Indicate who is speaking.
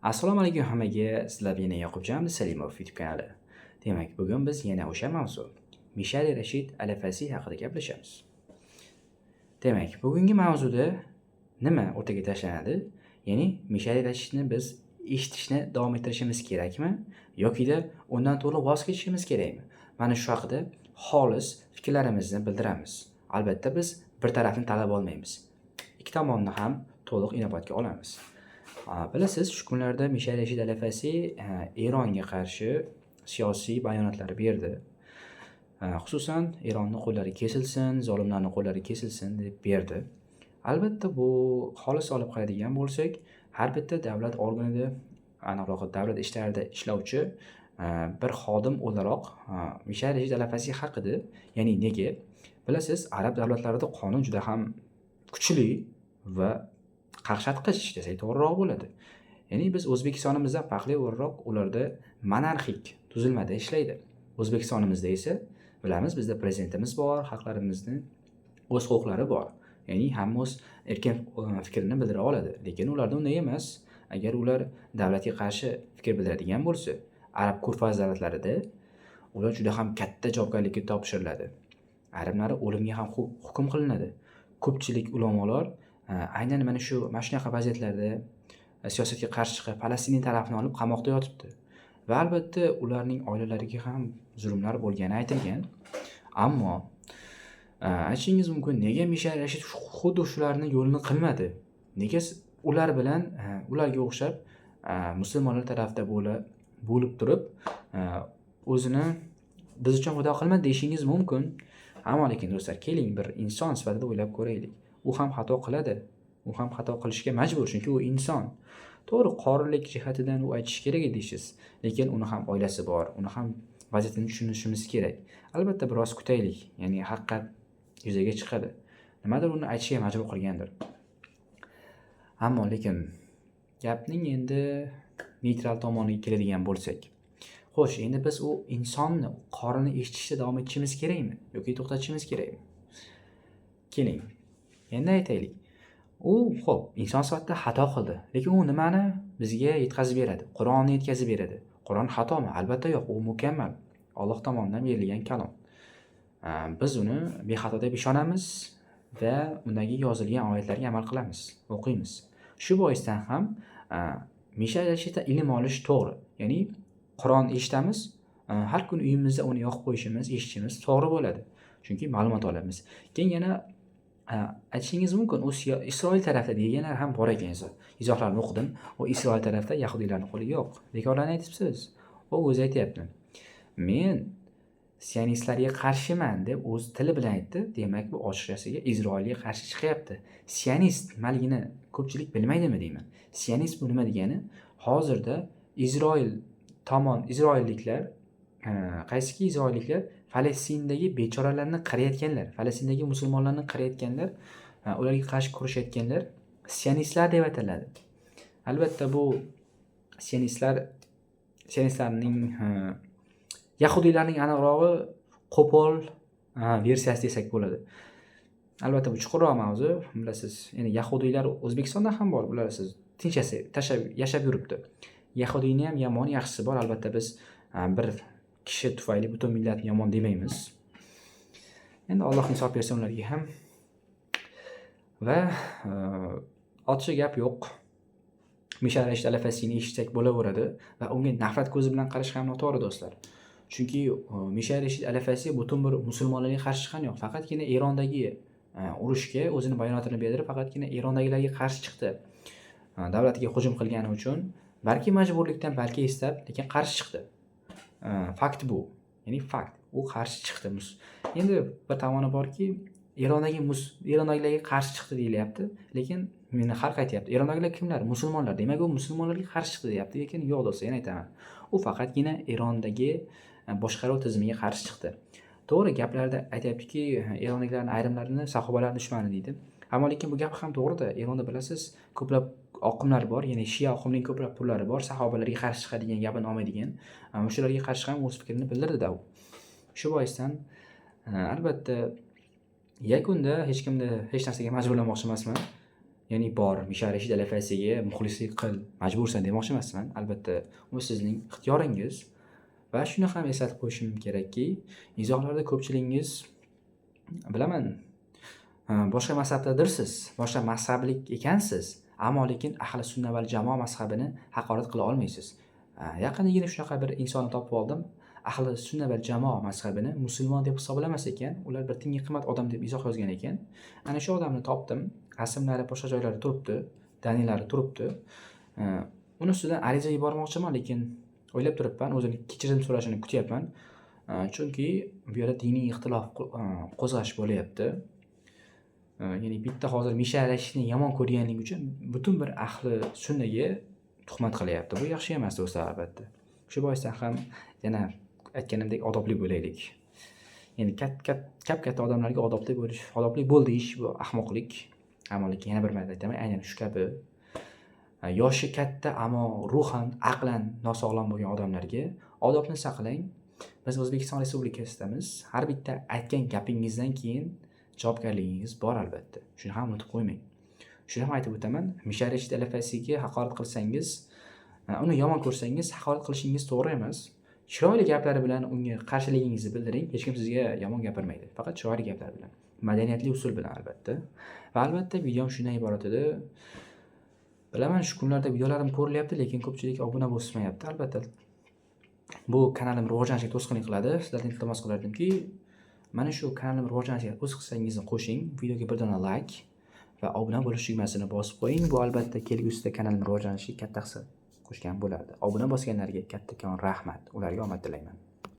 Speaker 1: Assalomu alaykum hammaga. Sizlar yana Yoqubjon Salimov YouTube kanali. Demak, bugun biz yana o'sha mavzu Mishel Rashid Al-Fasi haqida gaplashamiz. Demak, bugungi mavzuda nima o'rtaga tashlanadi? Ya'ni Mishel Rashidni biz eshitishni davom ettirishimiz kerakmi yoki undan to'liq voz kechishimiz kerakmi? Mana shu haqida xolis fikrlarimizni bildiramiz. Albatta biz bir tarafni tanlab olmaymiz. Ikki tomonni ham to'liq inobatga olamiz. Bilasiz, shu kunlarda Mishel Rashid Al-Fasi Eronga qarshi siyosiy bayonotlar berdi. Xususan Eronni qo'llari kesilsin, zolimlarning qo'llari kesilsin deb berdi. Albatta bu xolis olib qaraydigan bo'lsak, har bitta davlat organida, aniqroq davlat ishlarida ishlovchi bir xodim o'laroq Mishel Rashid Al-Fasi haqida, ya'ni nega? Bilasiz, arab davlatlarida qonun juda ham kuchli va qaqshatqich desak to'g'riroq bo'ladi. Ya'ni biz O'zbekistonimizdan farqli o'laroq ularda monarxik tuzilmada ishlaydi. O'zbekistonimizda esa bilamiz, bizda prezidentimiz bor, xalqlarimizning o'z huquqlari bor. Ya'ni hamma o'z erkin fikrini bildira oladi. Lekin ularda unday emas. Agar ular davlatga qarshi fikr bildiradigan bo'lsa, arab ko'rfaz davlatlarida ular juda ham katta javobgarlikka topshiriladi. Ayrimlari o'limga ham hukm qilinadi. Ko'pchilik ulamolar aynan mana shunaqa vaziyatlarda siyosatga qarshi chiqib, Falastin tarafini olib qamoqda yotibdi. Va albatta ularning oilalariga ham zulmlar bo'lgani aytilgan. Ammo aytishingiz mumkin, nega Mishel Rashid xuddi shularni yo'lini qilmadi? Nega ular bilan ularga o'xshab musulmonlar tarafda bo'lib turib o'zini biz uchun xudo qilmadi deyishingiz mumkin. Ammo lekin do'stlar, keling bir inson sifatida o'ylab ko'raylik. U ham xato qiladi. U ham xato qilishga majbur, chunki u inson. To'g'ri, qorinlik jihatidan u aytish kerak edingiz, lekin uni ham oilasi bor, uni ham vaziyatini tushunishimiz kerak. Albatta biroz kutaylik, ya'ni haqiqat yuzaga chiqadi. Nimadir uni aytishga majbur qilgandir. Ammo lekin gapning endi neytral tomoniga keladigan bo'lsak, xo'sh, endi biz u insonni qorini eshitishda davom etishimiz kerakmi yoki to'xtatishimiz kerakmi? Keling, endi aytaylik. U xo'p, inson sifatida xato qildi, lekin u nimani bizga yetkazib beradi? Qur'onni yetkazib beradi. Qur'on xatomi? Albatta yo'q, u mukammal. Alloh tomonidan berilgan kalom. Biz uni bexato deb ishonamiz va undagi yozilgan oyatlarga amal qilamiz, o'qiymiz. Shu boisdan ham Mishel Rashiddan ilm olish to'g'ri. Ya'ni Qur'on eshitamiz, har kun uyimizda uni yoqib qo'yishimiz, eshitishimiz to'g'ri bo'ladi. Chunki ma'lumot olamiz. Keyin yana aytishingiz mumkin, u Isroil tarafida deganlar ham bor ekan. Izohlarni o'qidim. U Isroil tarafida yahudiylarning qo'li yo'q. Bekorlarni aytibsiz. U o'zi aytayapti. Men sionistlarga qarshiman deb o'z tili bilan aytdi. Demak, bu ochiqchasiga Isroilga qarshi chiqyapti. Sionist nimaligini ko'pchilik bilmaydimi deyman. Sionist bu nima degani? Hozirda Isroilliklar, qaysiki Isroilliklar Falastindagi bechoralarni qarayotganlar, Falastindagi musulmonlarni qarayotganlar, ularga qarshi kurashayotganlar sionistlar deb ataladi. Albatta bu sionistlarning yahudiylarning aniqrog'i qo'pol versiyasi desak bo'ladi. Albatta bu chuqurroq mavzu, bilasiz. Ya'ni yahudiylar O'zbekistonda ham bor, bilasiz. Tinch yashab yuribdi. Yahudiyning ham yomon, yaxshisi bor. Albatta biz bir kishi tufayli butun millatni yomon demaymiz. Endi Alloh insof bersin ularga ham. Va ortiqcha gap yo'q. Mishel Rashid Al-Fasini eshitsak bo'laveradi va unga nafrat ko'zi bilan qarash ham noto'g'ri do'stlar. Chunki Mishel Rashid Al-Fasi butun bir musulmonlarga qarshi chiqqani yo'q, faqatgina Erondagi urushga o'zini bayonotini berdi, faqatgina Erondagilarga qarshi chiqdi. Davlatiga hujum qilgani uchun balki majburlikdan, balki istab, lekin qarshi chiqdi. Fakt bu. Ya'ni fakt. U qarshi chiqdi. Endi bir tomoni borki, Erondagilarga qarshi chiqdi deyilyapti, lekin meni xalq aytayapti. Erondagilar kimlar? Musulmonlar. Demak, u musulmonlarga qarshi chiqdi deyapti, lekin yo'q do'stlar, yana aytaman. U faqatgina Erondagi boshqaruv tizimiga qarshi chiqdi. To'g'ri, gaplarda aytayaptiki, Erondagilarning ayrimlarini sahobalar dushmani deydi. Ammo lekin bu gap ham to'g'ri-da. Eronda bilasiz, ko'plab oqimlar bor, ya'ni Shia oqimining ko'plab pullari bor, sahobalarga qarshi chiqadigan, gapini olmaydigan. O'shalarga qarshi ham o'z fikrini bildirdi-da u. Shu boisdan albatta yakunda hech narsaga majburlamoqchi emasman. ya'ni bor Misha Rashid alafasiga muxlislik qil, majbursan demoqchi emasman. Albatta, bu sizning ixtiyoringiz. Va shuni ham eslatib qo'yishim kerakki, izohlarda ko'pchiligingiz bilaman, boshqa mazhabdadirsiz, boshqa mazhablik ekansiz, ammo lekin ahli sunna val jamoa mazhabini haqorat qila olmaysiz. Yaqindagina shunaqa bir insonni topib oldim. Ahli sunna val jamoa mazhabini musulmon deb hisoblamas ekan, ular bir tingi qimmat odam deb izoh yozgan ekan. Ana shu odamni topdim. Rasmlari boshqa joylarda turibdi, dalillari turibdi. Uni ustidan ariza yubormoqchiman, lekin o'ylab turibman, o'zini kechirim so'rashini kutyapman. Chunki bu yerda diniy ixtilof qo'zg'ash bo'lyapti. Ya'ni bitta hozir Misha Rashidni yomon ko'rganligi uchun butun bir ahli sunnaga tuhmat qilyapti. Bu yaxshi emas do'stlar, albatta. Shu boisdan ham yana aytganimdek odobli bo'laylik. Ya'ni katta odamlarga odobli bo'l deyish bu ahmoqlik. Ammo lekin yana bir marta aytaman, aynan shu kabi yoshi katta ammo ruhan, aqlan nosog'lom bo'lgan odamlarga odobni saqlang. Biz O'zbekiston Respublikasidamiz. Har bitta aytgan gapingizdan keyin javobgarligingiz bor albatta. Shuni ham unutib qo'ymang. Shuni ham aytib o'taman. Misha Rashid alafasiga haqorat qilsangiz, uni yomon ko'rsangiz, haqorat qilishingiz to'g'ri emas. Chiroyli gaplari bilan unga qarshiligingizni bildiring. Hech kim sizga yomon gapirmaydi. Faqat chiroyli gaplar bilan, madaniyatli usul bilan albatta. Va albatta videom shundan iborat edi. Bilaman, shu kunlarda videolarim ko'rilyapti, lekin ko'pchilik obuna bo'lmayapti. Albatta, bu kanalim rivojlanishiga to'sqinlik qiladi. Sizlardan iltimos qilardimki, mana shu kanalim rivojlanishiga o'z hissangizni qo'shing. Videoga bir dona like va obuna bo'lish tugmasini bosib qo'ying. Bu albatta kelgusida kanalim rivojlanishiga katta hissa qo'shgan bo'lardi. Obuna bosganlarga kattakon rahmat. Ularga omad tilayman.